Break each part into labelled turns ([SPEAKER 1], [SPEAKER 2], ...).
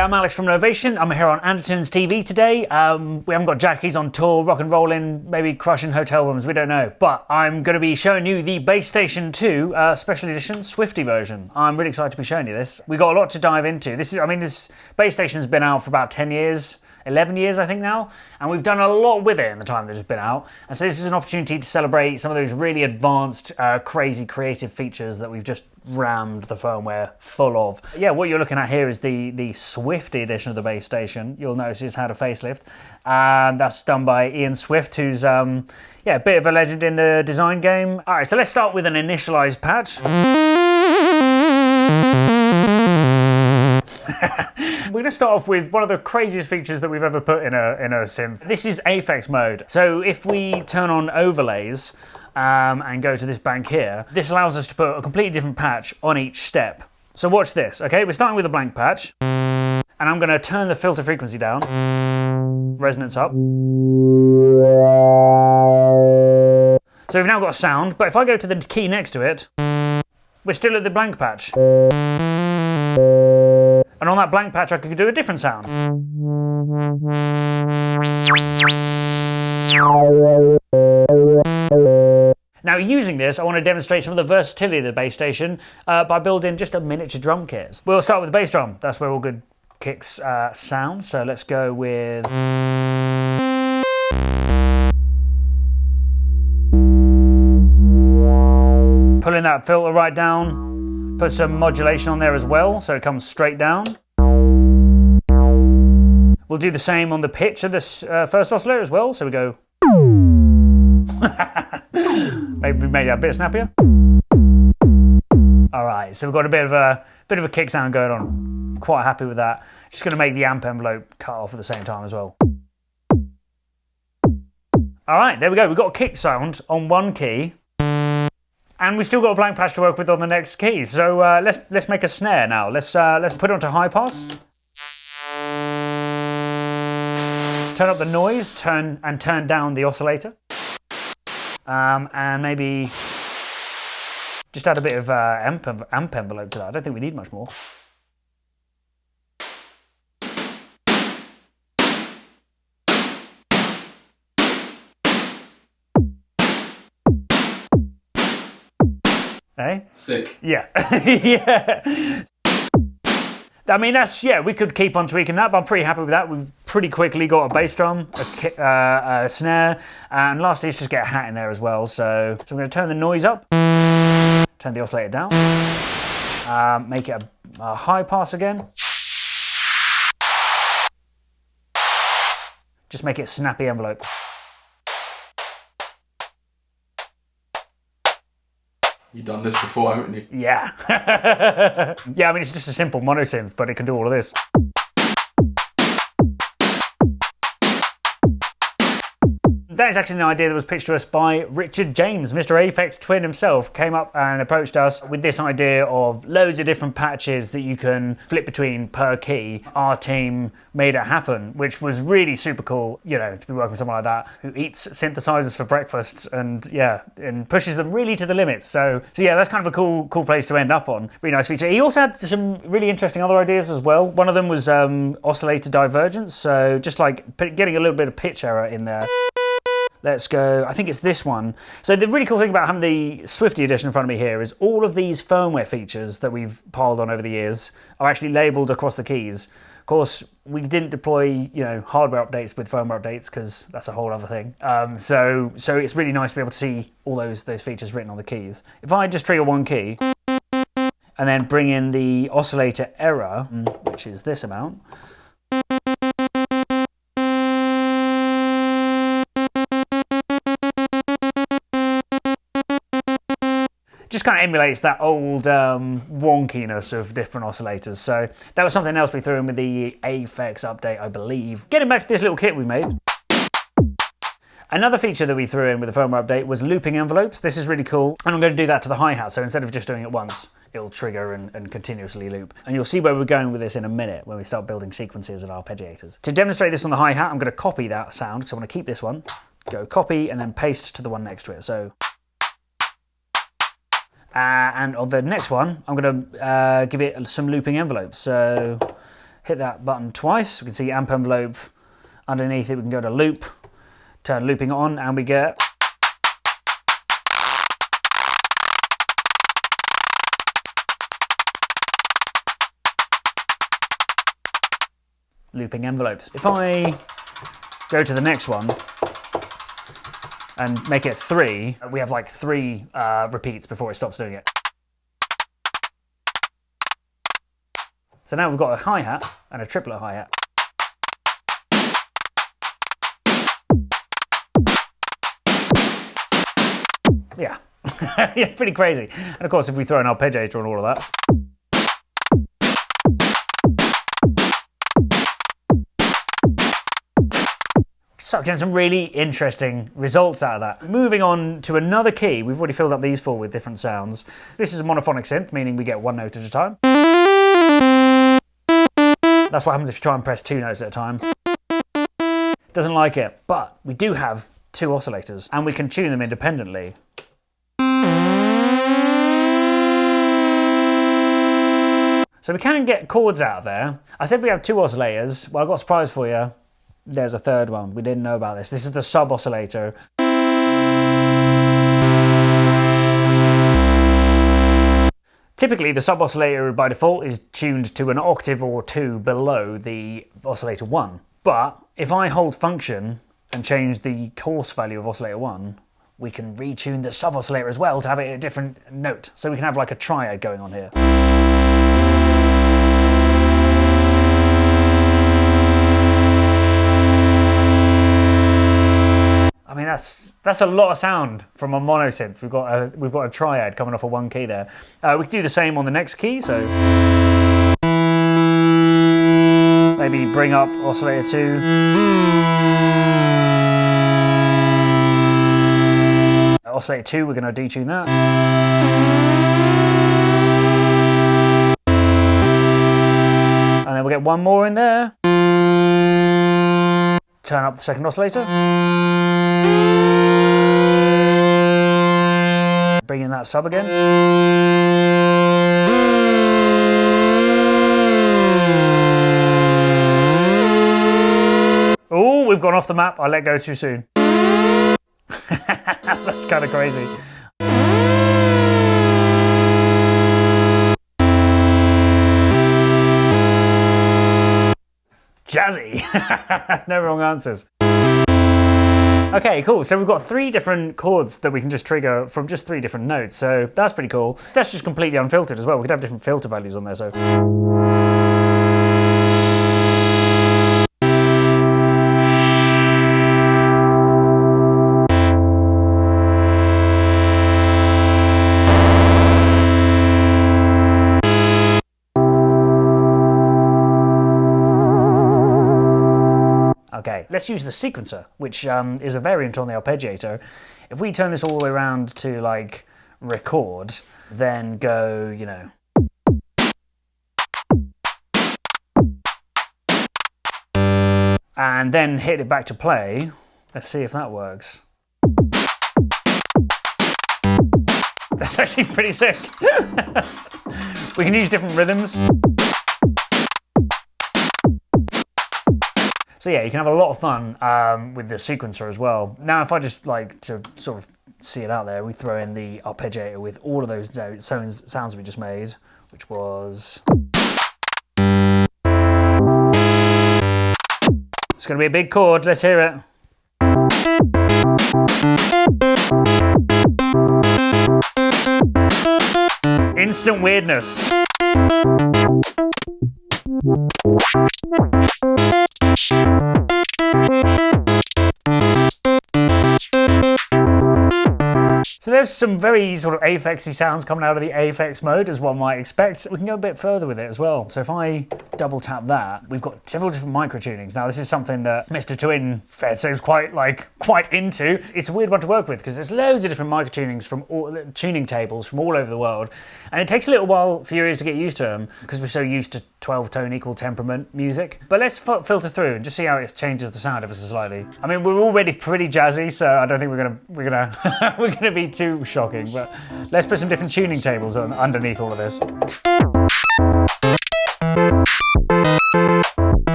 [SPEAKER 1] I'm Alex from Novation. I'm here on Andertons TV today. We haven't got Jackie's on tour, rock and rolling, maybe crushing hotel rooms, we don't know. But I'm going to be showing you the Bass Station 2 Special Edition Swifty version. I'm really excited to be showing you this. We've got a lot to dive into. This Bass Station's been out for about 10 years. 11 years I think now, and we've done a lot with it in the time that it's been out, and so this is an opportunity to celebrate some of those really advanced, crazy creative features that we've just rammed the firmware full of. Yeah, what you're looking at here is the Swifty edition of the Bass Station. You'll notice it's had a facelift, and that's done by Ian Swift, who's a bit of a legend in the design game. Alright, so let's start with an initialized patch. We're going to start off with one of the craziest features that we've ever put in a synth. This is AFX Mode. So if we turn on overlays and go to this bank here, this allows us to put a completely different patch on each step. So watch this, okay? We're starting with a blank patch, and I'm going to turn the filter frequency down, resonance up. So we've now got a sound, but if I go to the key next to it, we're still at the blank patch. And on that blank patch I could do a different sound. Now using this, I want to demonstrate some of the versatility of the Bass Station by building just a miniature drum kit. We'll start with the bass drum. That's where all good kicks sound. So let's go with... pulling that filter right down. Put some modulation on there as well, so it comes straight down. We'll do the same on the pitch of this first oscillator as well, so we go... Maybe made it a bit snappier. Alright, so we've got a bit of a kick sound going on. Quite happy with that. Just going to make the amp envelope cut off at the same time as well. Alright, there we go. We've got a kick sound on one key. And we've still got a blank patch to work with on the next key. So let's make a snare now. Let's put it onto high pass. Turn up the noise, turn down the oscillator. And maybe just add a bit of amp envelope to that. I don't think we need much more. Eh?
[SPEAKER 2] Sick.
[SPEAKER 1] Yeah. Yeah. I mean, we could keep on tweaking that, but I'm pretty happy with that. We've pretty quickly got a bass drum, a snare, and lastly, let's just get a hat in there as well. So I'm going to turn the noise up, turn the oscillator down, make it a high pass again. Just make it snappy envelope.
[SPEAKER 2] You've done this before, haven't you?
[SPEAKER 1] Yeah. Yeah, I mean, it's just a simple mono synth, but it can do all of this. That is actually an idea that was pitched to us by Richard James. Mr. AFX Twin himself came up and approached us with this idea of loads of different patches that you can flip between per key. Our team made it happen, which was really super cool, you know, to be working with someone like that who eats synthesizers for breakfast and pushes them really to the limits. So yeah, that's kind of a cool place to end up on. Really nice feature. He also had some really interesting other ideas as well. One of them was Oscillator Divergence, so just like getting a little bit of pitch error in there. Let's go, I think it's this one. So the really cool thing about having the Swifty edition in front of me here is all of these firmware features that we've piled on over the years are actually labelled across the keys. Of course, we didn't deploy, hardware updates with firmware updates because that's a whole other thing. So it's really nice to be able to see all those features written on the keys. If I just trigger one key and then bring in the oscillator error, which is this amount, just kind of emulates that old wonkiness of different oscillators. So that was something else we threw in with the AFX update, I believe. Getting back to this little kit we made. Another feature that we threw in with the firmware update was looping envelopes. This is really cool. And I'm going to do that to the hi-hat. So instead of just doing it once, it'll trigger and continuously loop. And you'll see where we're going with this in a minute when we start building sequences and arpeggiators. To demonstrate this on the hi-hat, I'm going to copy that sound because I want to keep this one. Go copy and then paste to the one next to it. So. And on the next one, I'm going to give it some looping envelopes. So hit that button twice. We can see amp envelope. Underneath it, we can go to loop, turn looping on, and we get looping envelopes. If I go to the next one and make it 3, we have like 3 repeats before it stops doing it. So now we've got a hi-hat and a triplet hi-hat. Yeah, yeah, pretty crazy. And of course, if we throw an arpeggiator on all of that. So getting some really interesting results out of that. Moving on to another key, we've already filled up these 4 with different sounds. This is a monophonic synth, meaning we get 1 note at a time. That's what happens if you try and press 2 notes at a time. Doesn't like it, but we do have 2 oscillators and we can tune them independently. So we can get chords out of there. I said we have 2 oscillators. Well, I've got a surprise for you. There's a third one. We didn't know about this. This is the sub oscillator. Typically, the sub oscillator by default is tuned to an octave or 2 below the oscillator 1. But if I hold function and change the coarse value of oscillator 1, we can retune the sub oscillator as well to have it at a different note. So we can have like a triad going on here. I mean, that's a lot of sound from a mono synth. We've got a triad coming off of 1 key there. We can do the same on the next key. So maybe bring up oscillator 2. Oscillator 2, we're going to detune that. And then we'll get 1 more in there. Turn up the second oscillator. Bring in that sub again. Oh, we've gone off the map. I let go too soon. That's kind of crazy. Jazzy. No wrong answers. Okay, cool. So we've got 3 different chords that we can just trigger from just 3 different notes. So that's pretty cool. That's just completely unfiltered as well. We could have different filter values on there. So. Okay, let's use the sequencer, which is a variant on the Arpeggiator. If we turn this all the way around to like record, then go, you know. And then hit it back to play. Let's see if that works. That's actually pretty sick. We can use different rhythms. So yeah, you can have a lot of fun with the sequencer as well. Now, if I just like to sort of see it out there, we throw in the Arpeggiator with all of those sounds we just made, which was... It's going to be a big chord. Let's hear it. Instant weirdness. So there's some very sort of AFX-y sounds coming out of the AFX mode, as one might expect. We can go a bit further with it as well. So if I double tap that, we've got several different micro tunings. Now this is something that Mr. Twin seems quite into. It's a weird one to work with because there's loads of different micro tunings from tuning tables from all over the world, and it takes a little while for your ears to get used to them because we're so used to 12-tone equal temperament music. But let's filter through and just see how it changes the sound ever so slightly. I mean, we're already pretty jazzy, so I don't think we're gonna be too shocking. But let's put some different tuning tables underneath all of this.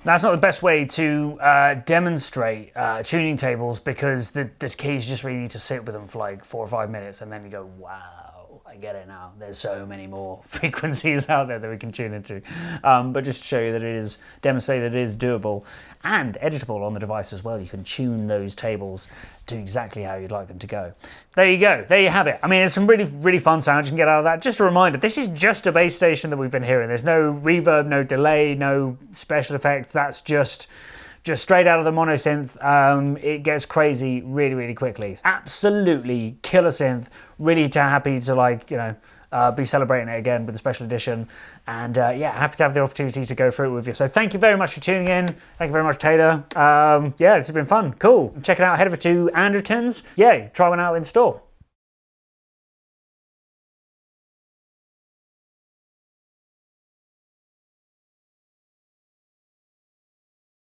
[SPEAKER 1] That's not the best way to demonstrate tuning tables, because the keys just really need to sit with them for like 4 or 5 minutes, and then you go, wow, I get it now. There's so many more frequencies out there that we can tune into. But just to show you that it is, demonstrate that it is doable and editable on the device as well. You can tune those tables to exactly how you'd like them to go. There you go, there you have it. I mean, there's some really, really fun sounds you can get out of that. Just a reminder, this is just a bass station that we've been hearing. There's no reverb, no delay, no special effects. That's just straight out of the mono synth. It gets crazy really, really quickly. Absolutely killer synth. Really happy to, like, you know, be celebrating it again with the special edition. And yeah, happy to have the opportunity to go through it with you. So thank you very much for tuning in. Thank you very much, Taylor. Yeah, it's been fun. Cool. Check it out. Head over to Andertons. Yeah, try one out in store.